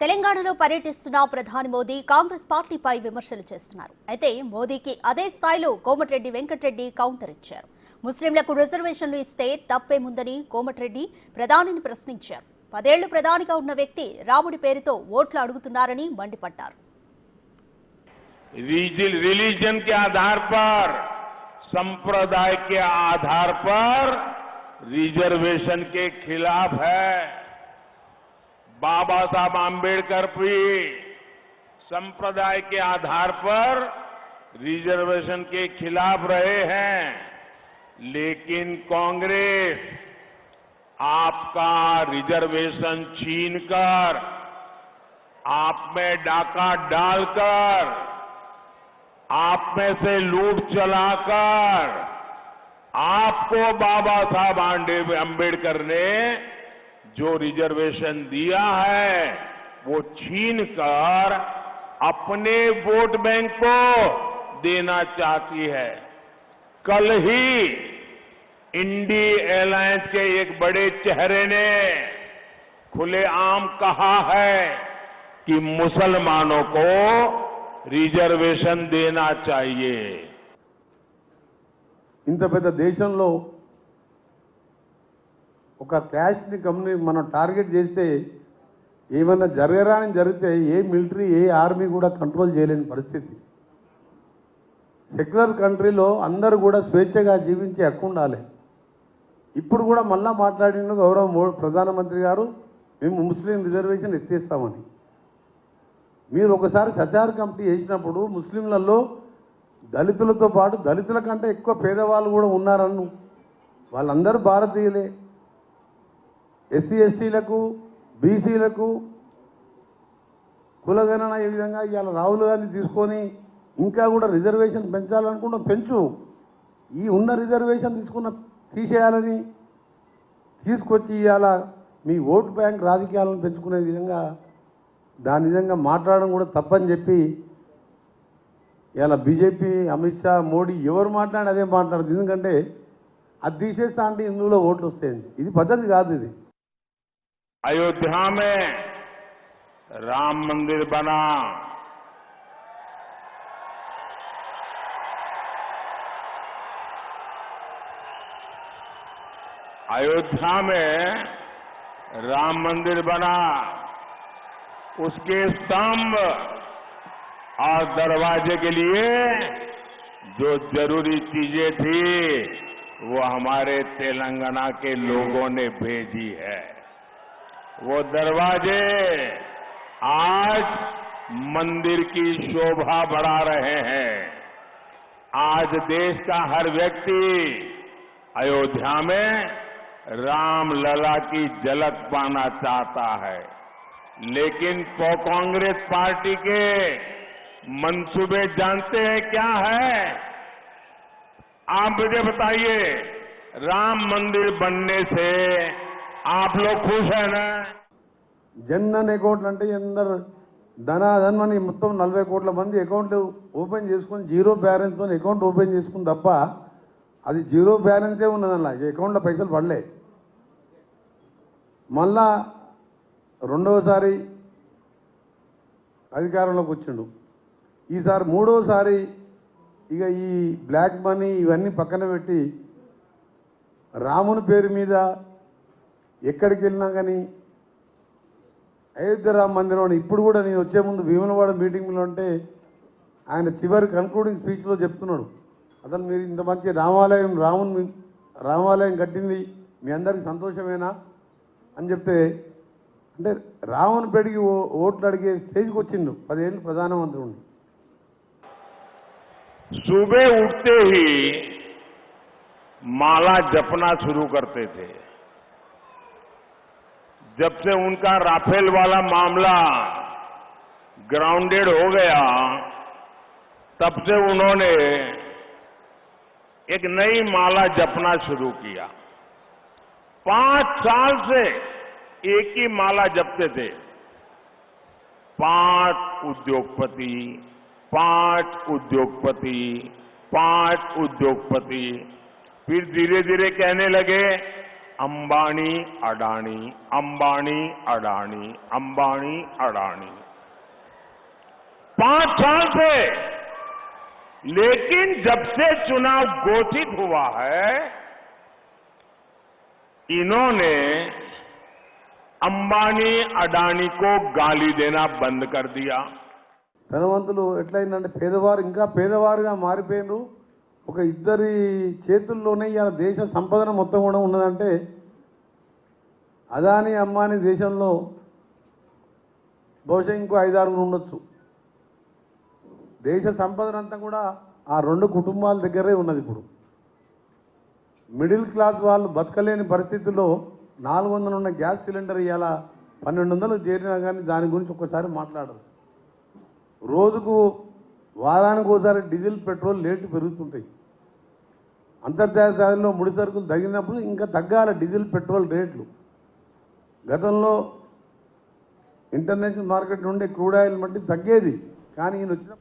తెలంగాణలో పర్యటిస్తున్న ప్రధాని మోదీ కాంగ్రెస్ పార్టీపై విమర్శలు చేస్తున్నారు. అయితే మోదీకి అదే స్థాయిలో కోమటిరెడ్డి వెంకటరెడ్డి కౌంటర్ ఇచ్చారు. ముస్లింలకు రిజర్వేషన్లు ఇస్తే తప్పేముందని కోమటిరెడ్డి ప్రధానిని ప్రశ్నించారు. 10 ఏళ్లు ప్రధానిగా ఉన్న వ్యక్తి రాముడి పేరుతో ఓట్లు అడుగుతున్నారని మండిపడ్డారు. रिलीजन के आधार पर, संप्रदाय के आधार पर रिजर्वेशन के खिलाफ है। बाबा साहब आंबेडकर भी संप्रदाय के आधार पर रिजर्वेशन के खिलाफ रहे हैं, लेकिन कांग्रेस आपका रिजर्वेशन छीनकर, आप में डाका डालकर, आप में से लूट चलाकर आपको बाबा साहब आंबेडकर ने जो रिजर्वेशन दिया है वो छीनकर अपने वोट बैंक को देना चाहती है। कल ही इंडी एलायंस के एक बड़े चेहरे ने खुलेआम कहा है कि मुसलमानों को రిజర్వేషన్ देना चाहिए। ఇంత పెద్ద దేశంలో ఒక క్యాస్ట్ ని మనం టార్గెట్ చేస్తే ఏమన్నా జరగరాని జరిగితే ఏ మిలిటరీ ఏ ఆర్మీ కూడా కంట్రోల్ చేయలేని పరిస్థితి. సెక్యులర్ కంట్రీలో అందరూ కూడా స్వేచ్ఛగా జీవించే హక్కు ఉండాలి. ఇప్పుడు కూడా మళ్ళా మాట్లాడిన గౌరవ ప్రధానమంత్రి గారు మేము ముస్లిం రిజర్వేషన్ ఎత్తేస్తామని. మీరు ఒకసారి సచార్ కమిటీ చేసినప్పుడు ముస్లింలలో దళితులతో పాటు దళితుల కంటే ఎక్కువ పేదవాళ్ళు కూడా ఉన్నారన్ను. వాళ్ళందరూ భారతీయులే. ఎస్సీ ఎస్టీలకు బీసీలకు కులగణన ఈ విధంగా ఇవాళ రాహుల్ గాంధీ తీసుకొని ఇంకా కూడా రిజర్వేషన్ పెంచాలనుకుంటాం, పెంచు. ఈ ఉన్న రిజర్వేషన్ తీసేయాలని తీసుకొచ్చి ఇవాళ మీ ఓటు బ్యాంక్ రాజకీయాలను పెంచుకునే విధంగా దాని విధంగా మాట్లాడడం కూడా తప్పని చెప్పి ఇలా బీజేపీ అమిత్ షా మోడీ ఎవరు మాట్లాడి అదే మాట్లాడదు. ఎందుకంటే అది తీసేస్తా అంటే ఇందులో ఓట్లు వస్తాయండి. ఇది పద్ధతి కాదు. ఇది अयोध्या में राम मंदिर बना, अयोध्या में राम मंदिर बना, उसके स्तंभ और दरवाजे के लिए जो जरूरी चीजें थी वो हमारे तेलंगाना के लोगों ने भेजी है। वो दरवाजे आज मंदिर की शोभा बढ़ा रहे हैं। आज देश का हर व्यक्ति अयोध्या में राम लला की झलक पाना चाहता है, लेकिन कांग्रेस पार्टी के मंसूबे जानते हैं क्या है? आप मुझे बताइए, राम मंदिर बनने से आप लोग खुश है ना? జన్ అకౌంట్ అంటే అందరు ధనాధన్మని మొత్తం 40 కోట్ల మంది అకౌంట్లు ఓపెన్ చేసుకుని జీరో బ్యాలెన్స్తో అకౌంట్ ఓపెన్ చేసుకుని తప్ప అది జీరో బ్యాలెన్సే ఉన్నదల్లా. అకౌంట్లో పైసలు పడలే. మళ్ళా రెండవసారి అధికారంలోకి వచ్చిండు. ఈసారి మూడోసారి ఇక ఈ బ్లాక్ మనీ ఇవన్నీ పక్కన పెట్టి రాముని పేరు మీద ఎక్కడికి వెళ్ళినా కానీ అయోధ్య రామ మందిరం ఇప్పుడు కూడా నేను వచ్చే ముందు భీమనవాడ మీటింగ్లో ఉంటే ఆయన చివరి కన్క్లూడింగ్ స్పీచ్లో చెప్తున్నాడు, అసలు మీరు ఇంత మంచి రామాలయం కట్టింది మీ అందరికీ సంతోషమేనా అని చెప్తే, అంటే రాముని పెడిగి ఓట్లు అడిగే స్టేజ్కి వచ్చిండు 10 ఏళ్ళు ప్రధానమంత్రి ఉండి. सुबह उठते ही माला जपना शुरू करते थे। जब से उनका राफेल वाला मामला ग्राउंडेड हो गया, तब से उन्होंने एक नई माला जपना शुरू किया। 5 साल से एक ही माला जपते थे, 5 उद्योगपति, 5 उद्योगपति, 5 उद्योगपति। फिर धीरे धीरे कहने लगे अंबानी अडानी, अंबानी अडानी, अंबानी अडानी 5 साल से। लेकिन जब से चुनाव घोषित हुआ है, इन्होंने अंबानी अडानी को गाली देना बंद कर दिया। ధనవంతులు ఎట్లయిందంటే పేదవారు ఇంకా పేదవారుగా మారిపోయినారు. ఒక ఇద్దరి చేతుల్లోనే ఇవాళ దేశ సంపదన మొత్తం కూడా ఉన్నదంటే అదాని అంబానీ దేశంలో బహుశా ఇంకో 5-6 ఉండొచ్చు. దేశ సంపదన అంతా కూడా ఆ 2 కుటుంబాల దగ్గరే ఉన్నది. ఇప్పుడు మిడిల్ క్లాస్ వాళ్ళు బతకలేని పరిస్థితుల్లో 400 ఉన్న గ్యాస్ సిలిండర్ ఇవాళ 1200 చేరినా కానీ దాని గురించి ఒక్కసారి మాట్లాడరు. రోజుకు వారానికి ఒకసారి డీజిల్ పెట్రోల్ రేట్లు పెరుగుతుంటాయి. అంతర్జాతీయ స్థాయిలో ముడి సరుకులు తగ్గినప్పుడు ఇంకా తగ్గాలి డీజిల్ పెట్రోల్ రేట్లు. గతంలో ఇంటర్నేషనల్ మార్కెట్ నుండి క్రూడ్ ఆయిల్ మట్టి తగ్గేది, కానీ ఈయన వచ్చిన